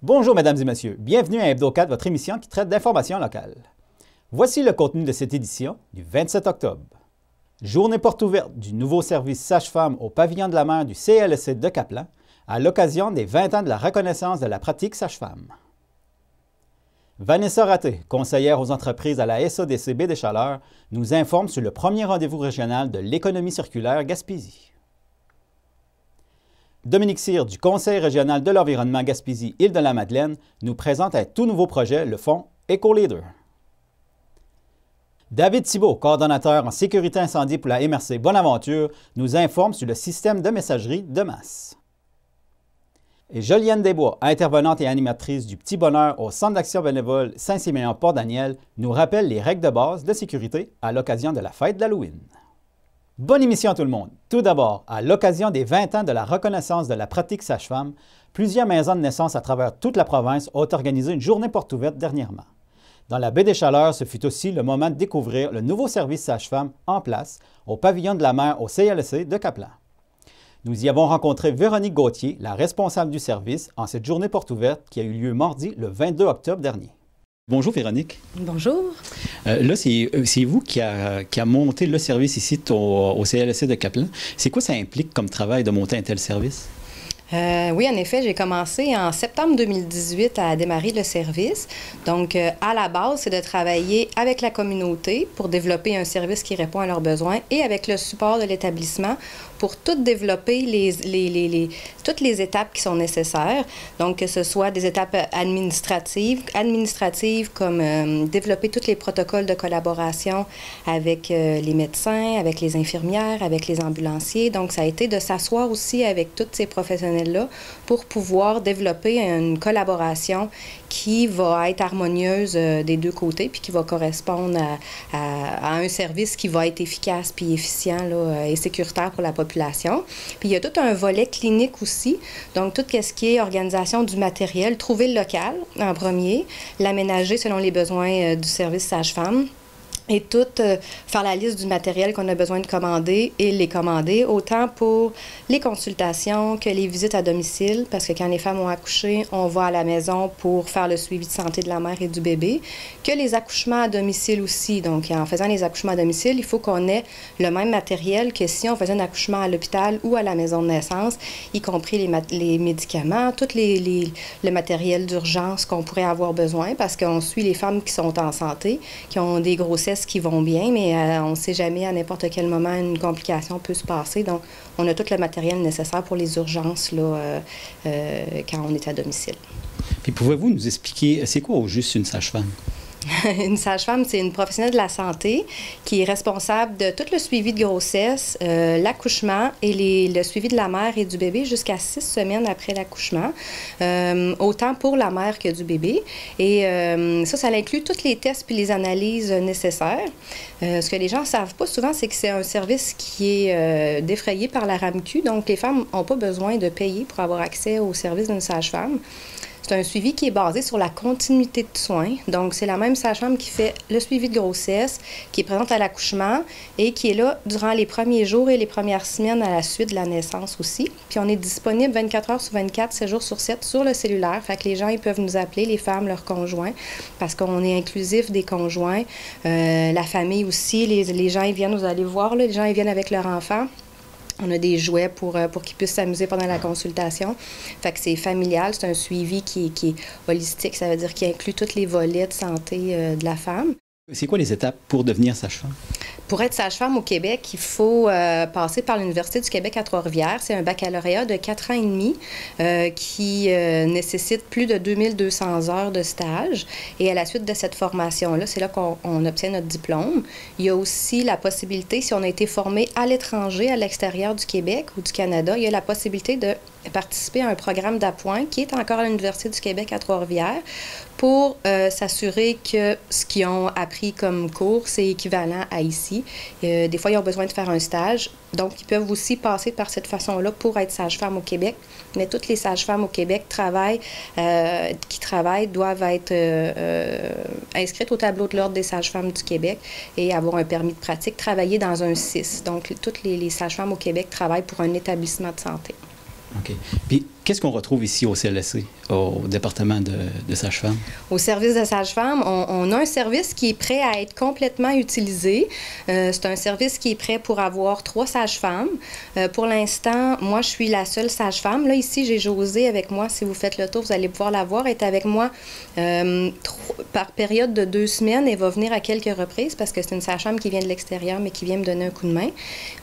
Bonjour mesdames et messieurs, bienvenue à Hebdo 4, votre émission qui traite d'informations locales. Voici le contenu de cette édition du 27 octobre. Journée porte ouverte du nouveau service sage-femme au pavillon de la mer du CLSC de Caplan à l'occasion des 20 ans de la reconnaissance de la pratique sage-femme. Vanessa Raté, conseillère aux entreprises à la SADC Baie-des-Chaleurs, nous informe sur le premier rendez-vous régional de l'économie circulaire Gaspésie. Dominique Cyr du Conseil régional de l'environnement Gaspésie-Île-de-la-Madeleine nous présente un tout nouveau projet, le fonds EcoLeader. David Thibault, coordonnateur en sécurité incendie pour la MRC Bonaventure, nous informe sur le système de messagerie de masse. Et Jolienne Desbois, intervenante et animatrice du Petit Bonheur au Centre d'action bénévole Saint-Siméon-Port-Daniel, nous rappelle les règles de base de sécurité à l'occasion de la fête d'Halloween. Bonne émission à tout le monde! Tout d'abord, à l'occasion des 20 ans de la reconnaissance de la pratique sage-femme, plusieurs maisons de naissance à travers toute la province ont organisé une journée porte ouverte dernièrement. Dans la Baie-des-Chaleurs, ce fut aussi le moment de découvrir le nouveau service sage-femme en place au pavillon de la mer au CLSC de Caplan. Nous y avons rencontré Véronique Gauthier, la responsable du service, en cette journée porte ouverte qui a eu lieu mardi le 22 octobre dernier. Bonjour Véronique. Bonjour. Là, c'est vous qui a monté le service ici au CLSC de Caplan. C'est quoi ça implique comme travail de monter un tel service? Oui, en effet, j'ai commencé en septembre 2018 à démarrer le service. Donc, à la base, c'est de travailler avec la communauté pour développer un service qui répond à leurs besoins et avec le support de l'établissement pour tout développer toutes les étapes qui sont nécessaires. Donc, que ce soit des étapes administratives comme développer tous les protocoles de collaboration avec les médecins, avec les infirmières, avec les ambulanciers. Donc, ça a été de s'asseoir aussi avec tous ces professionnels-là pour pouvoir développer une collaboration qui va être harmonieuse des deux côtés puis qui va correspondre à un service qui va être efficace puis efficient là, et sécuritaire pour la population. Puis il y a tout un volet clinique aussi, donc tout ce qui est organisation du matériel, trouver le local en premier, l'aménager selon les besoins du service sage-femme. Et tout, faire la liste du matériel qu'on a besoin de commander et les commander, autant pour les consultations que les visites à domicile, parce que quand les femmes ont accouché, on va à la maison pour faire le suivi de santé de la mère et du bébé, que les accouchements à domicile aussi. Donc, en faisant les accouchements à domicile, il faut qu'on ait le même matériel que si on faisait un accouchement à l'hôpital ou à la maison de naissance, y compris les médicaments, tout le matériel d'urgence qu'on pourrait avoir besoin, parce qu'on suit les femmes qui sont en santé, qui ont des grossesses qui vont bien, mais on ne sait jamais à n'importe quel moment une complication peut se passer. Donc, on a tout le matériel nécessaire pour les urgences là, quand on est à domicile. Puis pouvez-vous nous expliquer, c'est quoi au juste une sage-femme? Une sage-femme, c'est une professionnelle de la santé qui est responsable de tout le suivi de grossesse, l'accouchement et le suivi de la mère et du bébé jusqu'à 6 semaines après l'accouchement, autant pour la mère que du bébé. Et ça inclut tous les tests puis les analyses nécessaires. Ce que les gens ne savent pas souvent, c'est que c'est un service qui est défrayé par la RAMQ, donc les femmes n'ont pas besoin de payer pour avoir accès au service d'une sage-femme. C'est un suivi qui est basé sur la continuité de soins. Donc, c'est la même sage-femme qui fait le suivi de grossesse, qui est présente à l'accouchement et qui est là durant les premiers jours et les premières semaines à la suite de la naissance aussi. Puis, on est disponible 24 heures sur 24, 7 jours sur 7 sur le cellulaire. Fait que les gens, ils peuvent nous appeler, les femmes, leurs conjoints, parce qu'on est inclusif des conjoints. La famille aussi, les gens, ils viennent, vous allez voir, là, les gens, ils viennent avec leurs enfants. On a des jouets pour qu'ils puissent s'amuser pendant la consultation. Fait que c'est familial, c'est un suivi qui est holistique, ça veut dire qu'il inclut tous les volets de santé de la femme. C'est quoi les étapes pour devenir sage-femme? Pour être sage-femme au Québec, il faut passer par l'Université du Québec à Trois-Rivières. C'est un baccalauréat de 4 ans et demi qui nécessite plus de 2200 heures de stage. Et à la suite de cette formation-là, c'est là qu'on obtient notre diplôme. Il y a aussi la possibilité, si on a été formé à l'étranger, à l'extérieur du Québec ou du Canada, il y a la possibilité de participer à un programme d'appoint qui est encore à l'Université du Québec à Trois-Rivières pour s'assurer que ce qu'ils ont appris comme cours, c'est équivalent à ici. Des fois, ils ont besoin de faire un stage. Donc, ils peuvent aussi passer par cette façon-là pour être sage-femme au Québec. Mais toutes les sages-femmes au Québec qui travaillent doivent être inscrites au tableau de l'Ordre des sages-femmes du Québec et avoir un permis de pratique, travailler dans un CIS. Donc, toutes les sages-femmes au Québec travaillent pour un établissement de santé. OK. Puis, Qu'est-ce qu'on retrouve ici au CLSC, au département de sage-femme? Au service de sage-femme, on a un service qui est prêt à être complètement utilisé. C'est un service qui est prêt pour avoir 3 sages-femmes. Pour l'instant, moi, je suis la seule sage-femme. Là, ici, j'ai Josée avec moi. Si vous faites le tour, vous allez pouvoir la voir. Elle est avec moi par période de 2 semaines. Elle va venir à quelques reprises parce que c'est une sage-femme qui vient de l'extérieur, mais qui vient me donner un coup de main.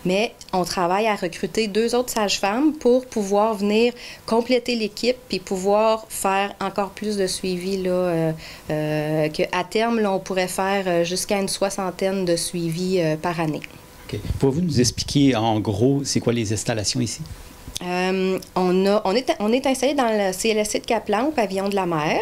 Mais on travaille à recruter 2 autres sages-femmes pour pouvoir venir compléter l'équipe puis pouvoir faire encore plus de suivi là, qu'à terme, là, on pourrait faire jusqu'à une 60aine de suivis par année. OK. Pouvez-vous nous expliquer en gros c'est quoi les installations ici? On est installé dans le CLSC de Caplan, au pavillon de la mer.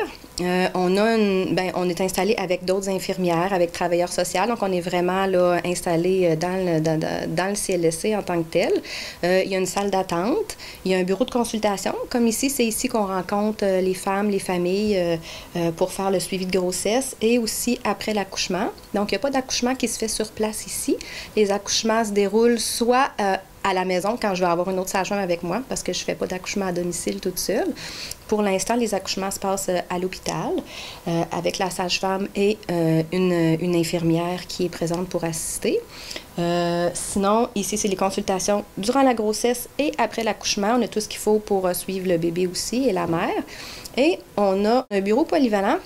On est installé avec d'autres infirmières, avec travailleurs sociaux. Donc, on est vraiment là, installé dans le CLSC en tant que tel. Il y a une salle d'attente. Il y a un bureau de consultation. Comme ici, c'est ici qu'on rencontre les femmes, les familles pour faire le suivi de grossesse et aussi après l'accouchement. Donc, il n'y a pas d'accouchement qui se fait sur place ici. Les accouchements se déroulent soit à la maison quand je vais avoir une autre sage-femme avec moi parce que je ne fais pas d'accouchement à domicile toute seule. Pour l'instant, les accouchements se passent à l'hôpital avec la sage-femme et une infirmière qui est présente pour assister. Sinon, ici, c'est les consultations durant la grossesse et après l'accouchement. On a tout ce qu'il faut pour suivre le bébé aussi et la mère. Et on a un bureau polyvalent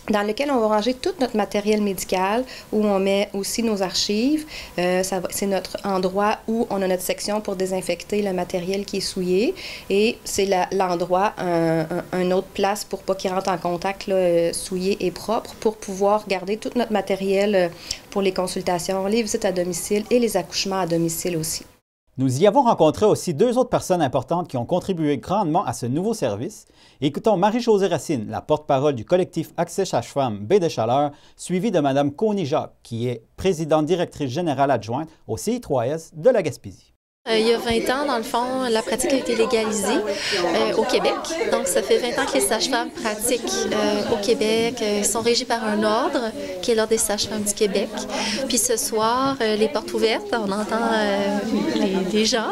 dans lequel on va ranger tout notre matériel médical, où on met aussi nos archives. C'est notre endroit où on a notre section pour désinfecter le matériel qui est souillé. Et c'est l'endroit, une autre place pour pas qu'il rentre en contact là, souillé et propre, pour pouvoir garder tout notre matériel pour les consultations, les visites à domicile et les accouchements à domicile aussi. Nous y avons rencontré aussi 2 autres personnes importantes qui ont contribué grandement à ce nouveau service. Écoutons Marie-Josée Racine, la porte-parole du collectif Accès Sage-Femme Baie de Chaleur, suivie de Mme Connie Jacques, qui est présidente directrice générale adjointe au CI3S de la Gaspésie. Il y a 20 ans, dans le fond, la pratique a été légalisée au Québec. Donc, ça fait 20 ans que les sages-femmes pratiquent au Québec. Ils sont régis par un ordre, qui est l'Ordre des sages-femmes du Québec. Puis ce soir, les portes ouvertes, on entend les gens.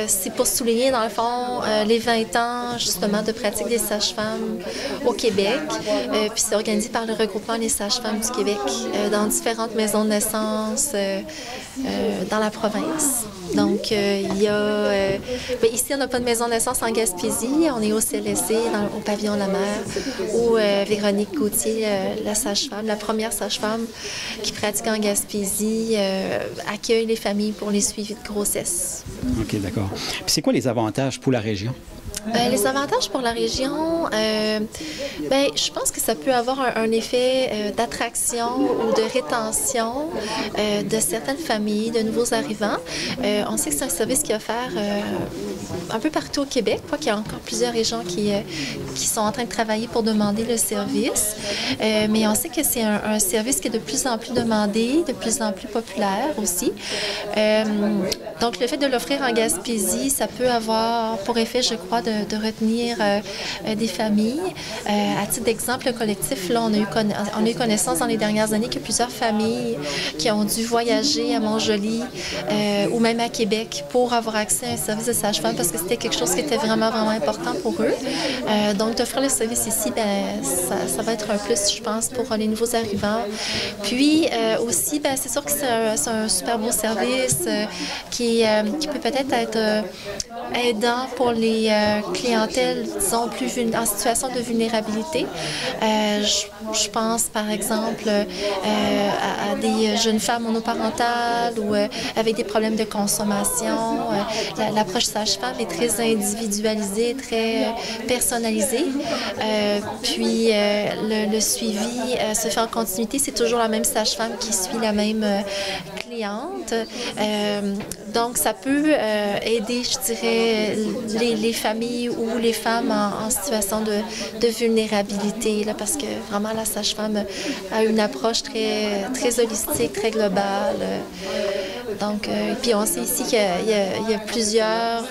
C'est pour souligner, dans le fond, les 20 ans, justement, de pratique des sages-femmes au Québec. Puis c'est organisé par le regroupement des sages-femmes du Québec dans différentes maisons de naissance dans la province. Donc, il y a... ici, on n'a pas de maison de naissance en Gaspésie. On est au CLSC, au pavillon La Mer, où Véronique Gauthier, la sage-femme, la première sage-femme qui pratique en Gaspésie, accueille les familles pour les suivis de grossesse. OK, d'accord. Puis c'est quoi les avantages pour la région? Les avantages pour la région, je pense que ça peut avoir un effet d'attraction ou de rétention de certaines familles, de nouveaux arrivants. On sait que c'est un service qui est offert un peu partout au Québec, qu'il y a encore plusieurs régions qui sont en train de travailler pour demander le service. Mais on sait que c'est un service qui est de plus en plus demandé, de plus en plus populaire aussi. Donc, le fait de l'offrir en Gaspésie, ça peut avoir pour effet, je crois, de retenir des familles. À titre d'exemple, le collectif, là, on a eu connaissance dans les dernières années que plusieurs familles qui ont dû voyager à Montjoly ou même à Québec pour avoir accès à un service de sage-femme parce que c'était quelque chose qui était vraiment, vraiment important pour eux. Donc, d'offrir le service ici, ça va être un plus, je pense, pour les nouveaux arrivants. Puis, aussi, c'est sûr que c'est un super beau service qui peut peut-être être aidant pour les clientèles, disons, en situation de vulnérabilité. Je pense, par exemple, à des jeunes femmes monoparentales ou avec des problèmes de consommation. L'approche sage-femme est très individualisée, très personnalisée. Puis, le suivi se fait en continuité. C'est toujours la même sage-femme qui suit la même cliente. Donc, ça peut aider, je dirais, les familles ou les femmes en situation de vulnérabilité, là, parce que vraiment, la sage-femme a une approche très, très holistique, très globale. Donc, puis on sait ici qu'il y a plusieurs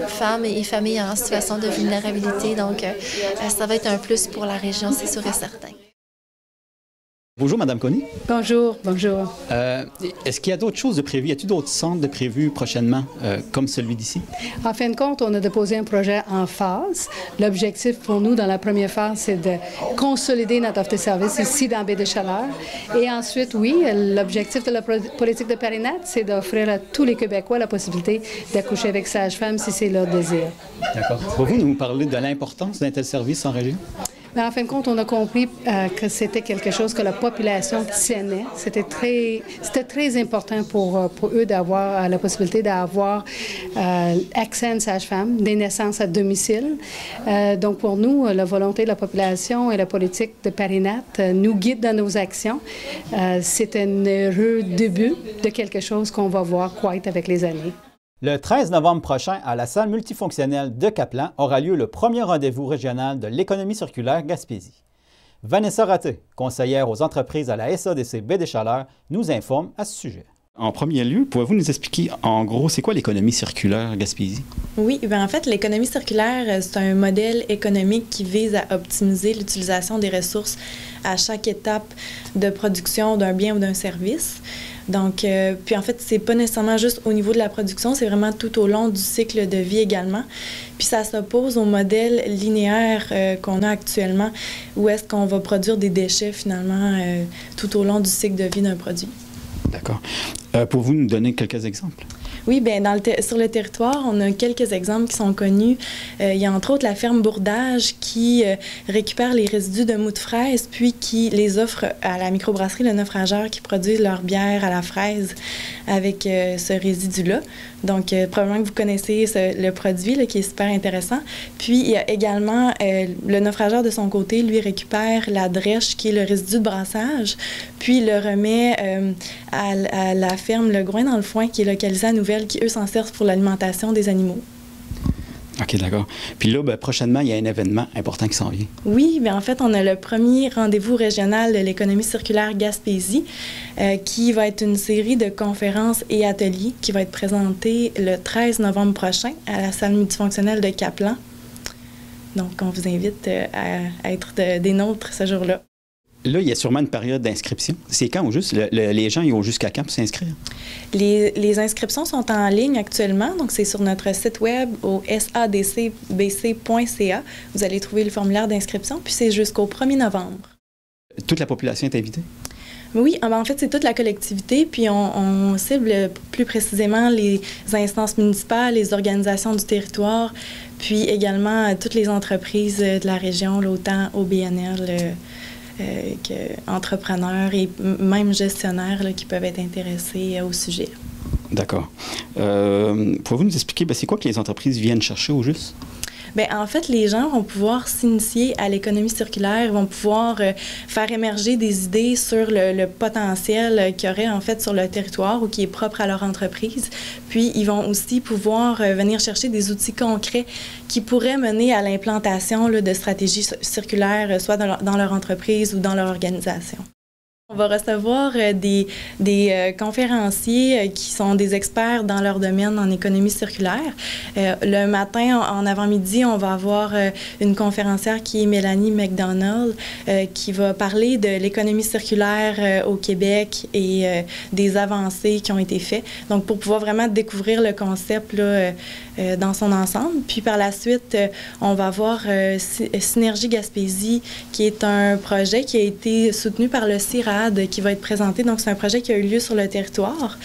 femmes et familles en situation de vulnérabilité. Donc, ça va être un plus pour la région, c'est sûr et certain. Bonjour, Madame Conny. Bonjour, bonjour. Est-ce qu'il y a d'autres choses de prévues? Y a-t-il d'autres centres de prévus prochainement, comme celui d'ici? En fin de compte, on a déposé un projet en phase. L'objectif pour nous, dans la première phase, c'est de consolider notre offre de service ici dans Baie-des-Chaleurs. Et ensuite, oui, l'objectif de la politique de Périnette, c'est d'offrir à tous les Québécois la possibilité d'accoucher avec sage-femme si c'est leur désir. D'accord. Pouvez-vous nous parler de l'importance d'un tel service en région? Mais en fin de compte, on a compris que c'était quelque chose que la population tienait. C'était très important pour eux d'avoir la possibilité d'avoir accès à une sage-femme, des naissances à domicile. Donc pour nous, la volonté de la population et la politique de Périnette nous guident dans nos actions. C'est un heureux début de quelque chose qu'on va voir croître avec les années. Le 13 novembre prochain, à la salle multifonctionnelle de Caplan, aura lieu le premier rendez-vous régional de l'économie circulaire Gaspésie. Vanessa Raté, conseillère aux entreprises à la SADC Baie-des-Chaleurs, nous informe à ce sujet. En premier lieu, pouvez-vous nous expliquer, en gros, c'est quoi l'économie circulaire Gaspésie? Oui, bien en fait, l'économie circulaire, c'est un modèle économique qui vise à optimiser l'utilisation des ressources à chaque étape de production d'un bien ou d'un service. Donc, puis en fait, c'est pas nécessairement juste au niveau de la production, c'est vraiment tout au long du cycle de vie également. Puis ça s'oppose au modèle linéaire qu'on a actuellement, où est-ce qu'on va produire des déchets finalement tout au long du cycle de vie d'un produit. D'accord. Pouvez-vous nous donner quelques exemples? Oui, bien, sur le territoire, on a quelques exemples qui sont connus. Il y a entre autres la ferme Bourdage qui récupère les résidus de mou de fraise puis qui les offre à la microbrasserie Le Naufrageur qui produisent leur bière à la fraise avec ce résidu-là. Donc, probablement que vous connaissez le produit là, qui est super intéressant. Puis, il y a également Le Naufrageur de son côté, lui récupère la drèche qui est le résidu de brassage, puis le remet à la ferme Le Groin dans le Foin qui est localisée à Nouvelle, qui eux s'en servent pour l'alimentation des animaux. OK, d'accord. Puis là, bien, prochainement, il y a un événement important qui s'en vient. Oui, bien en fait, on a le premier rendez-vous régional de l'économie circulaire Gaspésie, qui va être une série de conférences et ateliers qui va être présenté le 13 novembre prochain à la salle multifonctionnelle de Caplan. Donc, on vous invite à être des nôtres ce jour-là. Là, il y a sûrement une période d'inscription. C'est quand au juste? Les gens, ils ont jusqu'à quand pour s'inscrire? Les inscriptions sont en ligne actuellement. Donc, c'est sur notre site web au sadcbc.ca. Vous allez trouver le formulaire d'inscription. Puis, c'est jusqu'au 1er novembre. Toute la population est invitée? Oui, en fait, c'est toute la collectivité. Puis, on cible plus précisément les instances municipales, les organisations du territoire, puis également toutes les entreprises de la région, là, autant au BNL qu'entrepreneurs et même gestionnaires là, qui peuvent être intéressés au sujet. D'accord. Pouvez-vous nous expliquer, c'est quoi que les entreprises viennent chercher au juste? Bien, en fait, les gens vont pouvoir s'initier à l'économie circulaire, vont pouvoir faire émerger des idées sur le potentiel qu'il y aurait en fait sur le territoire ou qui est propre à leur entreprise. Puis, ils vont aussi pouvoir venir chercher des outils concrets qui pourraient mener à l'implantation de stratégies circulaires, soit dans leur entreprise ou dans leur organisation. On va recevoir des conférenciers qui sont des experts dans leur domaine en économie circulaire. Le matin, en avant-midi, on va avoir une conférencière qui est Mélanie McDonald qui va parler de l'économie circulaire au Québec et des avancées qui ont été faites. Donc, pour pouvoir vraiment découvrir le concept là, dans son ensemble. Puis par la suite, on va avoir Synergie Gaspésie, qui est un projet qui a été soutenu par le CIRAD, qui va être présenté. Donc, c'est un projet qui a eu lieu sur le territoire.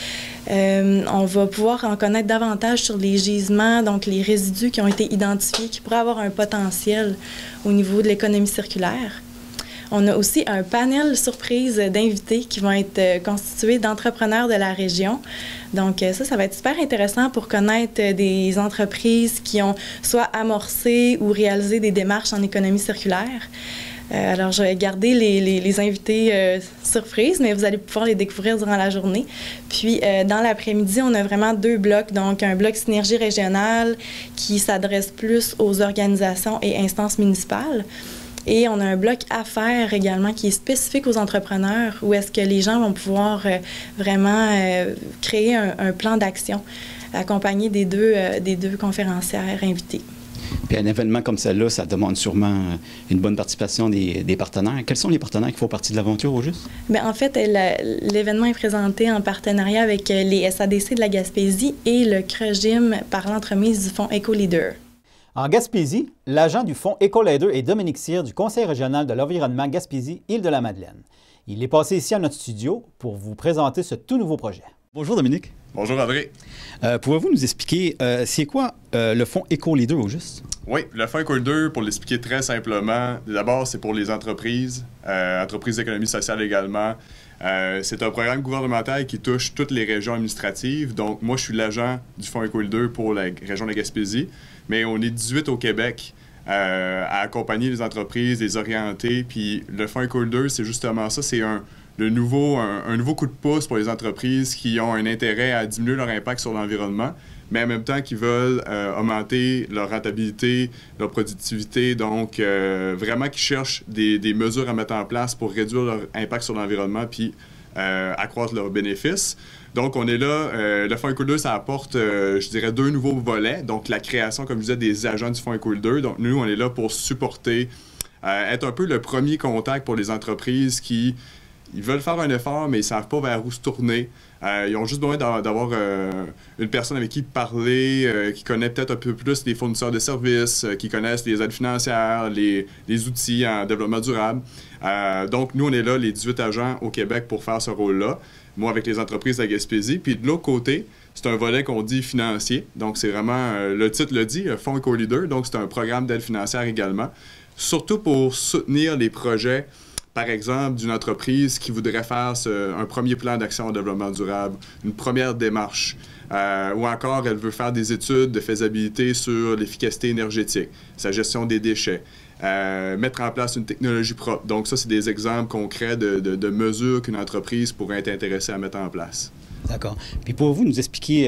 On va pouvoir en connaître davantage sur les gisements, donc les résidus qui ont été identifiés, qui pourraient avoir un potentiel au niveau de l'économie circulaire. On a aussi un panel surprise d'invités qui vont être constitués d'entrepreneurs de la région. Donc ça va être super intéressant pour connaître des entreprises qui ont soit amorcé ou réalisé des démarches en économie circulaire. Alors, je vais garder les invités surprises, mais vous allez pouvoir les découvrir durant la journée. Puis, dans l'après-midi, on a vraiment deux blocs. Donc, un bloc synergie régionale qui s'adresse plus aux organisations et instances municipales. Et on a un bloc affaires également qui est spécifique aux entrepreneurs où est-ce que les gens vont pouvoir vraiment créer un plan d'action accompagné des deux conférencières invitées. Puis un événement comme celle-là, ça demande sûrement une bonne participation des partenaires. Quels sont les partenaires qui font partie de l'aventure, au juste? Bien, en fait, l'événement est présenté en partenariat avec les SADC de la Gaspésie et le CREGIM par l'entremise du Fonds EcoLeader. En Gaspésie, l'agent du Fonds EcoLeader est Dominique Cyr du Conseil régional de l'environnement Gaspésie-Île-de-la-Madeleine. Il est passé ici à notre studio pour vous présenter ce tout nouveau projet. Bonjour Dominique. Bonjour André. Pouvez-vous nous expliquer, c'est quoi le Fonds EcoLeader au juste? Oui, le Fonds EcoLeader, pour l'expliquer très simplement, d'abord c'est pour les entreprises, entreprises d'économie sociale également. C'est un programme gouvernemental qui touche toutes les régions administratives. Donc moi je suis l'agent du Fonds EcoLeader pour la région de la Gaspésie, mais on est 18 au Québec à accompagner les entreprises, les orienter. Puis le Fonds EcoLeader, c'est justement ça, c'est un nouveau coup de pouce pour les entreprises qui ont un intérêt à diminuer leur impact sur l'environnement, mais en même temps qui veulent augmenter leur rentabilité, leur productivité, donc vraiment qui cherchent des mesures à mettre en place pour réduire leur impact sur l'environnement puis accroître leurs bénéfices. Donc, on est là. Le Fonds EcoLeader, ça apporte, je dirais, 2 nouveaux volets. Donc, la création, comme je disais, des agents du Fonds EcoLeader. Donc, nous, on est là pour supporter, être un peu le premier contact pour les entreprises qui ils veulent faire un effort, mais ils ne savent pas vers où se tourner. Ils ont juste besoin d'avoir une personne avec qui parler, qui connaît peut-être un peu plus les fournisseurs de services, qui connaissent les aides financières, les outils en développement durable. Donc, nous, on est là, les 18 agents au Québec, pour faire ce rôle-là. Moi, avec les entreprises de la Gaspésie. Puis de l'autre côté, c'est un volet qu'on dit financier. Donc, c'est vraiment, le titre le dit, Fonds EcoLeader. Donc, c'est un programme d'aide financière également. Surtout pour soutenir les projets, par exemple, d'une entreprise qui voudrait faire un premier plan d'action en développement durable, une première démarche, ou encore elle veut faire des études de faisabilité sur l'efficacité énergétique, sa gestion des déchets, mettre en place une technologie propre. Donc ça, c'est des exemples concrets de mesures qu'une entreprise pourrait être intéressée à mettre en place. D'accord. Puis pouvez-vous nous expliquer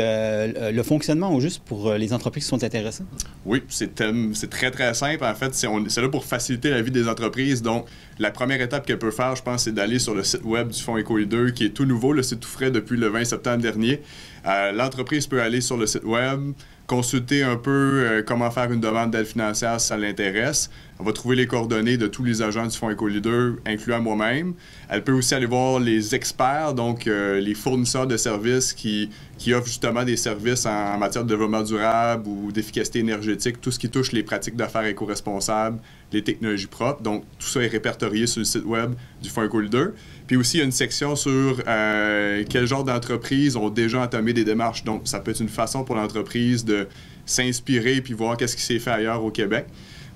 le fonctionnement au juste pour les entreprises qui sont intéressées? Oui, c'est très, très simple. En fait, c'est là pour faciliter la vie des entreprises. Donc, la première étape qu'elle peut faire, je pense, c'est d'aller sur le site web du Fonds EcoLeader, qui est tout nouveau. C'est tout frais depuis le 20 septembre dernier. L'entreprise peut aller sur le site web, consulter un peu comment faire une demande d'aide financière si ça l'intéresse. On va trouver les coordonnées de tous les agents du Fonds EcoLeader, incluant moi-même. Elle peut aussi aller voir les experts, donc les fournisseurs de services qui offrent justement des services en matière de développement durable ou d'efficacité énergétique, tout ce qui touche les pratiques d'affaires éco-responsables, les technologies propres. Donc, tout ça est répertorié sur le site web du Fonds EcoLeader. Puis aussi, il y a une section sur quel genre d'entreprises ont déjà entamé des démarches. Donc, ça peut être une façon pour l'entreprise de s'inspirer puis voir qu'est-ce qui s'est fait ailleurs au Québec.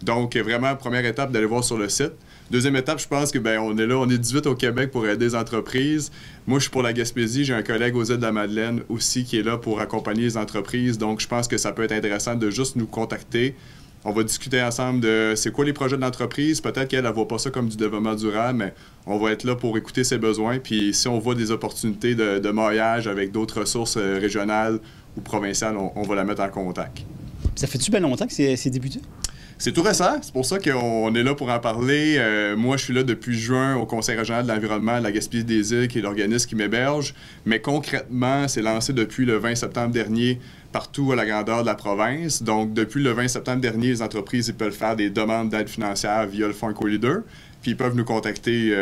Donc, vraiment, première étape, d'aller voir sur le site. Deuxième étape, je pense que on est là, on est 18 au Québec pour aider les entreprises. Moi, je suis pour la Gaspésie. J'ai un collègue aux Îles-de-la-Madeleine aussi qui est là pour accompagner les entreprises. Donc, je pense que ça peut être intéressant de juste nous contacter. On va discuter ensemble de c'est quoi les projets de l'entreprise. Peut-être qu'elle ne voit pas ça comme du développement durable, mais on va être là pour écouter ses besoins. Puis si on voit des opportunités de maillage avec d'autres ressources régionales ou provinciales, on va la mettre en contact. Ça fait-tu bien longtemps que c'est débuté? C'est tout récent, c'est pour ça qu'on est là pour en parler. Moi, je suis là depuis juin au Conseil régional de l'environnement de la Gaspésie des Îles, qui est l'organisme qui m'héberge. Mais concrètement, c'est lancé depuis le 20 septembre dernier partout à la grandeur de la province. Donc, depuis le 20 septembre dernier, les entreprises peuvent faire des demandes d'aide financière via le Fonds EcoLeader, puis ils peuvent nous contacter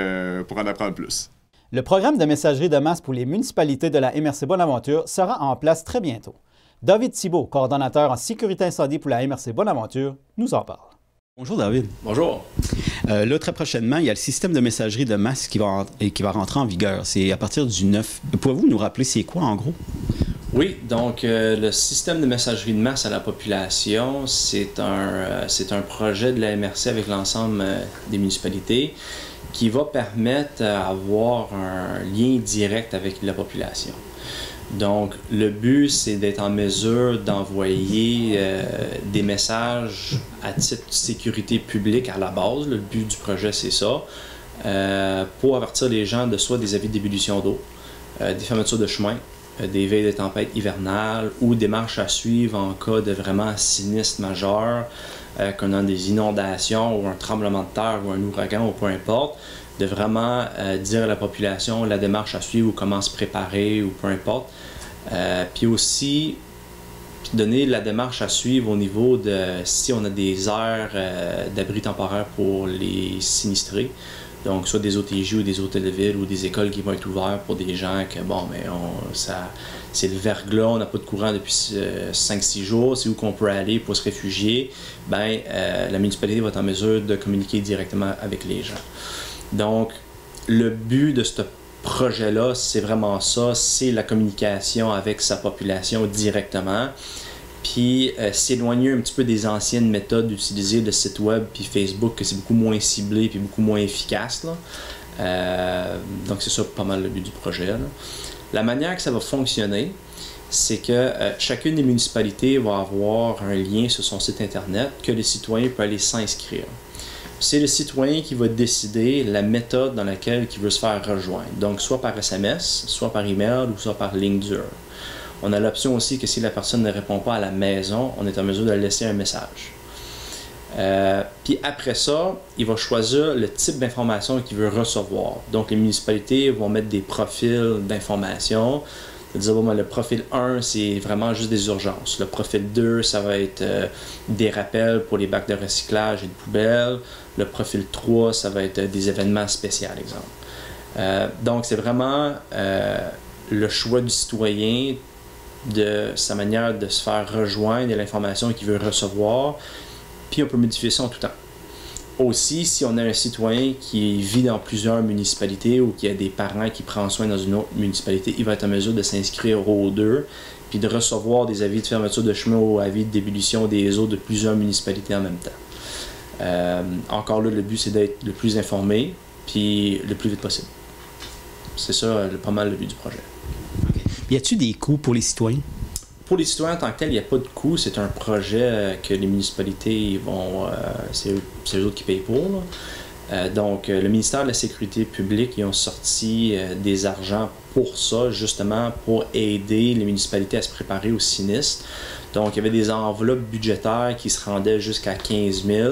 pour en apprendre plus. Le programme de messagerie de masse pour les municipalités de la MRC Bonaventure sera en place très bientôt. David Thibault, coordonnateur en sécurité incendie pour la MRC Bonaventure, nous en parle. Bonjour David. Bonjour. Là, très prochainement, il y a le système de messagerie de masse qui va rentrer en vigueur. C'est à partir du 9. Pouvez-vous nous rappeler c'est quoi en gros? Oui, donc le système de messagerie de masse à la population, c'est un projet de la MRC avec l'ensemble des municipalités qui va permettre d'avoir un lien direct avec la population. Donc, le but, c'est d'être en mesure d'envoyer des messages à titre de sécurité publique à la base. Le but du projet, c'est ça, pour avertir les gens de soit des avis d'ébullition d'eau, des fermetures de chemin, des veilles de tempête hivernale ou des marches à suivre en cas de vraiment sinistre majeur, qu'on a des inondations ou un tremblement de terre ou un ouragan ou peu importe, de vraiment dire à la population la démarche à suivre ou comment se préparer ou peu importe. Puis aussi, donner la démarche à suivre au niveau de si on a des aires d'abri temporaire pour les sinistrés. Donc, soit des OTJ ou des hôtels de ville ou des écoles qui vont être ouvertes pour des gens que, bon, mais c'est le verglas, on n'a pas de courant depuis 5-6 jours, c'est où qu'on peut aller pour se réfugier, bien, la municipalité va être en mesure de communiquer directement avec les gens. Donc, le but de ce projet-là, c'est vraiment ça, c'est la communication avec sa population directement, puis s'éloigner un petit peu des anciennes méthodes d'utiliser le site web puis Facebook, que c'est beaucoup moins ciblé puis beaucoup moins efficace, là. Donc c'est ça pas mal le but du projet, là. La manière que ça va fonctionner, c'est que chacune des municipalités va avoir un lien sur son site internet que les citoyens peuvent aller s'inscrire. C'est le citoyen qui va décider la méthode dans laquelle il veut se faire rejoindre. Donc soit par SMS, soit par email ou soit par ligne dure. On a l'option aussi que si la personne ne répond pas à la maison, on est en mesure de laisser un message. Puis après ça, il va choisir le type d'information qu'il veut recevoir. Donc les municipalités vont mettre des profils d'information. Dire, bon, le profil 1, c'est vraiment juste des urgences. Le profil 2, ça va être des rappels pour les bacs de recyclage et de poubelles. Le profil 3, ça va être des événements spéciaux, exemple. Donc c'est vraiment le choix du citoyen de sa manière de se faire rejoindre et l'information qu'il veut recevoir, puis on peut modifier ça en tout temps. Aussi, si on a un citoyen qui vit dans plusieurs municipalités ou qui a des parents qui prennent soin dans une autre municipalité, il va être en mesure de s'inscrire aux deux, puis de recevoir des avis de fermeture de chemin ou avis de débullition des eaux de plusieurs municipalités en même temps. Encore là, le but, c'est d'être le plus informé, puis le plus vite possible. C'est ça, pas mal le but du projet. Y a-t-il des coûts pour les citoyens? Pour les citoyens en tant que tel, il n'y a pas de coût. C'est un projet que les municipalités vont... c'est eux autres qui payent pour. Donc, le ministère de la Sécurité publique, ils ont sorti des argents pour ça, justement, pour aider les municipalités à se préparer au sinistre. Donc, il y avait des enveloppes budgétaires qui se rendaient jusqu'à 15 000.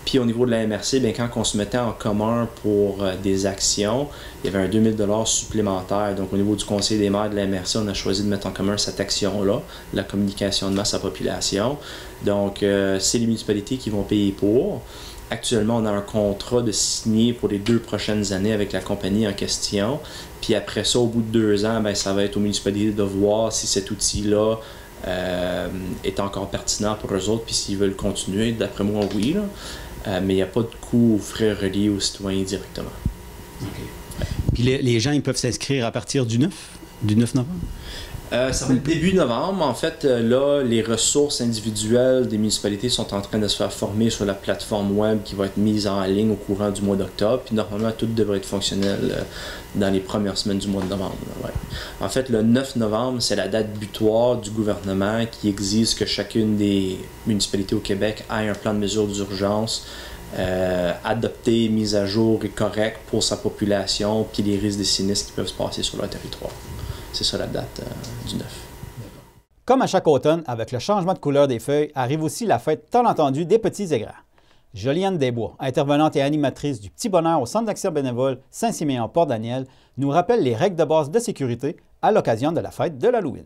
Puis au niveau de la MRC, bien, quand on se mettait en commun pour des actions, il y avait un 2 000 supplémentaire. Donc au niveau du Conseil des maires de la MRC, on a choisi de mettre en commun cette action-là, la communication de masse à la population. Donc c'est les municipalités qui vont payer pour. Actuellement, on a un contrat de signé pour les 2 prochaines années avec la compagnie en question. Puis après ça, au bout de 2 ans, bien, ça va être aux municipalités de voir si cet outil-là est encore pertinent pour eux autres, puis s'ils veulent continuer. D'après moi, oui, là. Mais il n'y a pas de coût aux frais reliés aux citoyens directement. Okay. Puis les gens, ils peuvent s'inscrire à partir du 9 novembre? Ça va être début novembre. En fait, là, les ressources individuelles des municipalités sont en train de se faire former sur la plateforme web qui va être mise en ligne au courant du mois d'octobre. Puis normalement, tout devrait être fonctionnel dans les premières semaines du mois de novembre. Ouais. En fait, le 9 novembre, c'est la date butoir du gouvernement qui exige que chacune des municipalités au Québec ait un plan de mesure d'urgence adopté, mis à jour et correct pour sa population, puis les risques des sinistres qui peuvent se passer sur leur territoire. C'est ça la date du 9. Comme à chaque automne, avec le changement de couleur des feuilles, arrive aussi la fête tant entendue des petits et grands. Joliane Desbois, intervenante et animatrice du Petit Bonheur au Centre d'action bénévole Saint-Siméon-Port-Daniel, nous rappelle les règles de base de sécurité à l'occasion de la fête de l'Halloween.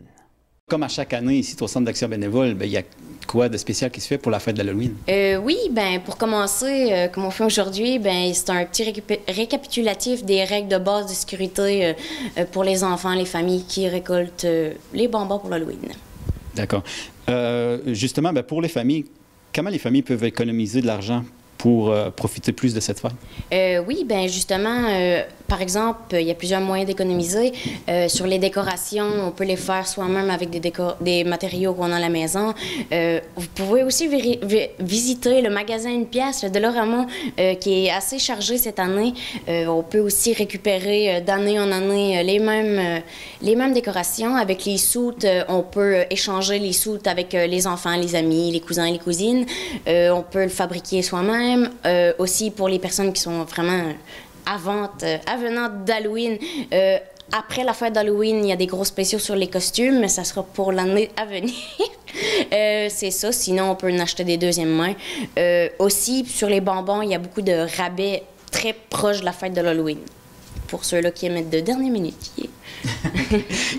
Comme à chaque année, ici, au Centre d'action bénévole, il y a quoi de spécial qui se fait pour la fête de l'Halloween? Oui, pour commencer, comme on fait aujourd'hui, c'est un petit récapitulatif des règles de base de sécurité pour les enfants, les familles qui récoltent les bonbons pour l'Halloween. D'accord. Justement, pour les familles, comment les familles peuvent économiser de l'argent pour profiter plus de cette fête? Oui, justement, par exemple, il y a plusieurs moyens d'économiser. Sur les décorations, on peut les faire soi-même avec des matériaux qu'on a à la maison. Vous pouvez aussi visiter le magasin Une Pièce, le Dollarama, qui est assez chargé cette année. On peut aussi récupérer d'année en année les mêmes décorations. Avec les soutes, on peut échanger les soutes avec les enfants, les amis, les cousins et les cousines. On peut le fabriquer soi-même. Aussi pour les personnes qui sont vraiment avenantes d'Halloween. Après la fête d'Halloween, il y a des gros spéciaux sur les costumes, mais ça sera pour l'année à venir. C'est ça. Sinon, on peut en acheter des deuxièmes mains. Aussi, sur les bonbons, il y a beaucoup de rabais très proches de la fête de l'Halloween. Pour ceux-là qui aiment de dernière minute.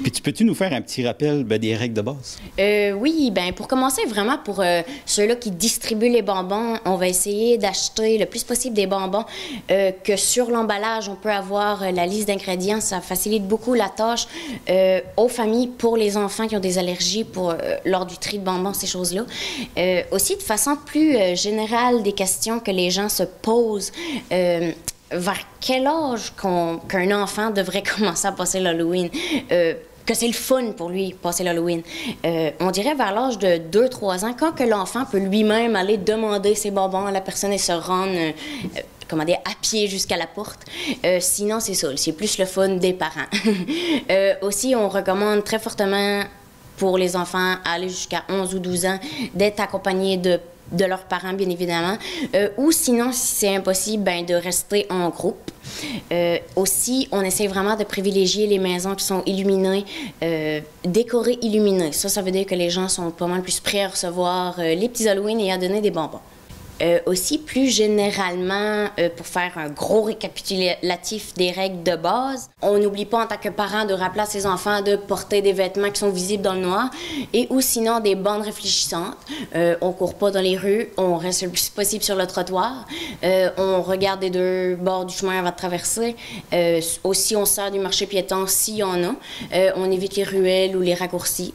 Puis peux-tu nous faire un petit rappel des règles de base? Oui, bien pour commencer, vraiment pour ceux-là qui distribuent les bonbons, on va essayer d'acheter le plus possible des bonbons que sur l'emballage, on peut avoir la liste d'ingrédients. Ça facilite beaucoup la tâche aux familles pour les enfants qui ont des allergies lors du tri de bonbons, ces choses-là. Aussi, de façon plus générale, des questions que les gens se posent. Vers quel âge qu'un enfant devrait commencer à passer l'Halloween? Que c'est le fun pour lui, passer l'Halloween. On dirait vers l'âge de 2-3 ans, quand que l'enfant peut lui-même aller demander ses bonbons à la personne et se rendre à pied jusqu'à la porte. Sinon, c'est ça, c'est plus le fun des parents. Aussi, on recommande très fortement pour les enfants à aller jusqu'à 11 ou 12 ans d'être accompagnés de leurs parents, bien évidemment. Ou sinon, si c'est impossible, de rester en groupe. Aussi, on essaie vraiment de privilégier les maisons qui sont illuminées, décorées, illuminées. Ça veut dire que les gens sont pas mal plus prêts à recevoir les petits Halloween et à donner des bonbons. Aussi, plus généralement, pour faire un gros récapitulatif des règles de base, on n'oublie pas en tant que parent de rappeler à ses enfants de porter des vêtements qui sont visibles dans le noir et ou sinon des bandes réfléchissantes. On court pas dans les rues, on reste le plus possible sur le trottoir. On regarde des deux bords du chemin avant de traverser. Aussi, on sort du marché piéton s'il y en a. On évite les ruelles ou les raccourcis.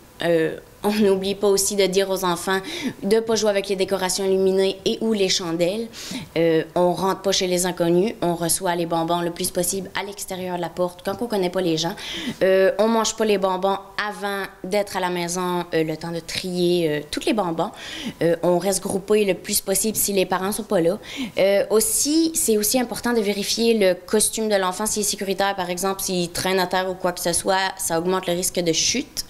On n'oublie pas aussi de dire aux enfants de ne pas jouer avec les décorations illuminées et ou les chandelles. On ne rentre pas chez les inconnus. On reçoit les bonbons le plus possible à l'extérieur de la porte quand on ne connaît pas les gens. On ne mange pas les bonbons avant d'être à la maison, le temps de trier tous les bonbons. On reste groupé le plus possible si les parents ne sont pas là. Aussi, c'est aussi important de vérifier le costume de l'enfant s'il est sécuritaire. Par exemple, s'il traîne à terre ou quoi que ce soit, ça augmente le risque de chute.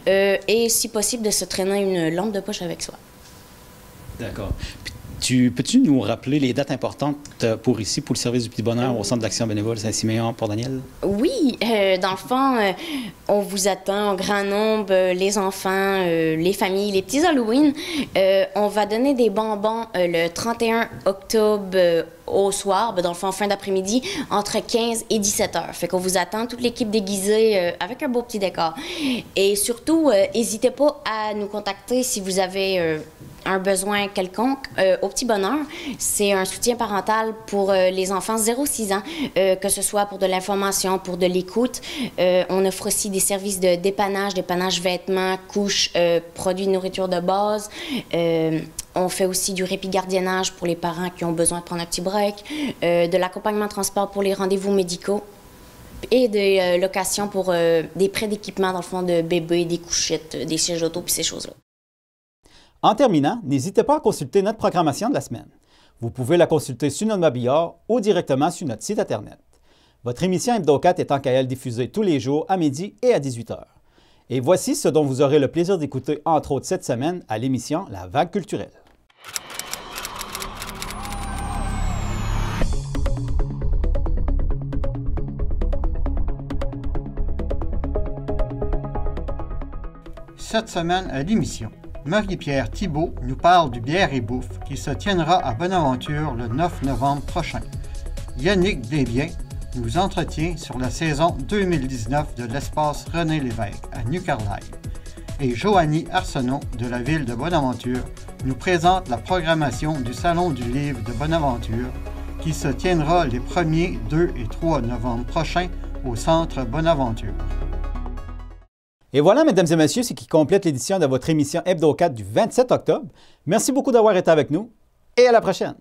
Et si possible, de se traîner une lampe de poche avec soi. D'accord. Peux-tu nous rappeler les dates importantes pour le service du Petit Bonheur au Centre d'action bénévole Saint-Siméon, Port-Daniel? Oui, dans le fond, on vous attend en grand nombre, les enfants, les familles, les petits Halloween. On va donner des bonbons le 31 octobre au soir, dans le fond, fin d'après-midi, entre 15 et 17 heures. Fait qu'on vous attend, toute l'équipe déguisée avec un beau petit décor. Et surtout, n'hésitez pas à nous contacter si vous avez un besoin quelconque. Au Petit Bonheur, c'est un soutien parental pour les enfants 0-6 ans, que ce soit pour de l'information, pour de l'écoute. On offre aussi des services de dépannage vêtements, couches, produits de nourriture de base. On fait aussi du répit-gardiennage pour les parents qui ont besoin de prendre un petit break, de l'accompagnement de transport pour les rendez-vous médicaux et des locations pour des prêts d'équipement, dans le fond, de bébés, des couchettes, des sièges auto puis ces choses-là. En terminant, n'hésitez pas à consulter notre programmation de la semaine. Vous pouvez la consulter sur notre mobillard ou directement sur notre site Internet. Votre émission Hebdo4 est en KL diffusée tous les jours à midi et à 18 h. Et voici ce dont vous aurez le plaisir d'écouter, entre autres cette semaine, à l'émission La Vague culturelle. Cette semaine à l'émission, Marie-Pierre Thibault nous parle du Bière et Bouffe qui se tiendra à Bonaventure le 9 novembre prochain. Yannick Desbiens nous entretient sur la saison 2019 de l'espace René Lévesque à New Carlisle. Et Joanie Arsenault de la ville de Bonaventure nous présente la programmation du Salon du livre de Bonaventure qui se tiendra les 1er, 2 et 3 novembre prochains au Centre Bonaventure. Et voilà, mesdames et messieurs, ce qui complète l'édition de votre émission Hebdo4 du 27 octobre. Merci beaucoup d'avoir été avec nous et à la prochaine!